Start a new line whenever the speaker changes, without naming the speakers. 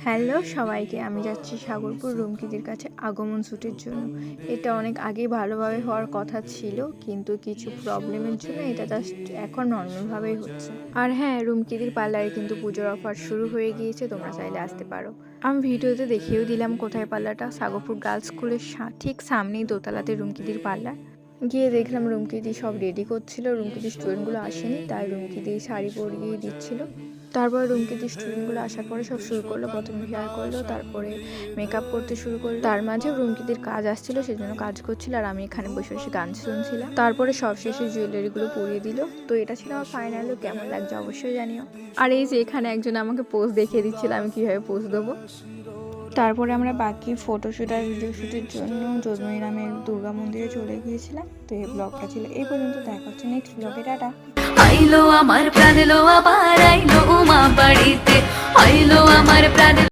Hello সবাইকে, আমি যাচ্ছি সাগরপুর রুমকিদির কাছে আগমন শ্যুটের জন্য। এটা অনেক আগেই ভালোভাবে হওয়ার কথা ছিল, কিন্তু কিছু প্রবলেমের জন্য এটা জাস্ট এখন নর্মালভাবেই হচ্ছে। আর হ্যাঁ, রুমকিদির পার্লারে কিন্তু পুজোর অফার শুরু হয়ে গিয়েছে, তোমরা চাইলে আসতে পারো। আমি ভিডিওতে দেখিয়েও দিলাম কোথায় পার্লারটা। সাগরপুর গার্লস স্কুলের ঠিক সামনেই দোতলাতে রুমকিদির পার্লার। গিয়ে দেখলাম রুমকিদি সব রেডি করছিল। রুমকিদির স্টুডেন্টগুলো আসেনি, তাই রুমকিদি শাড়ি পরিয়ে দিচ্ছিল। তারপর রুমকিদির স্টুডেন্টগুলো আসার পরে সব শুরু করলো। প্রথমে হেয়ার করলো, তারপরে মেকআপ করতে শুরু করলো। তার মাঝে রুমকিদির কাজ আসছিল, সেজন্য কাজ করছিল, আর আমি এখানে বসে বসে গান শুনছিলাম। তারপরে সব শেষে জুয়েলারিগুলো পরিয়ে দিল। তো এটা ছিল আমার ফাইনাল লুক। কেমন লাগছে অবশ্যই জানিও। আর এই যে এখানে একজন আমাকে পোজ দেখিয়ে দিচ্ছিল আমি কিভাবে পোজ দেবো। তারপরে আমরা বাকি ফটোশ্যুট আর ভিডিও শ্যুটের জন্য যোজনী নামের দুর্গা মন্দিরে চলে গিয়েছিলাম। তো এই ব্লগটা ছিল এই পর্যন্ত। দেখা হচ্ছে নেক্সট ব্লগে। টাটা।
আইলো আমার প্রাণ লো আবার আইলো উমা বাড়িতে, আইলো আমার প্রাণ।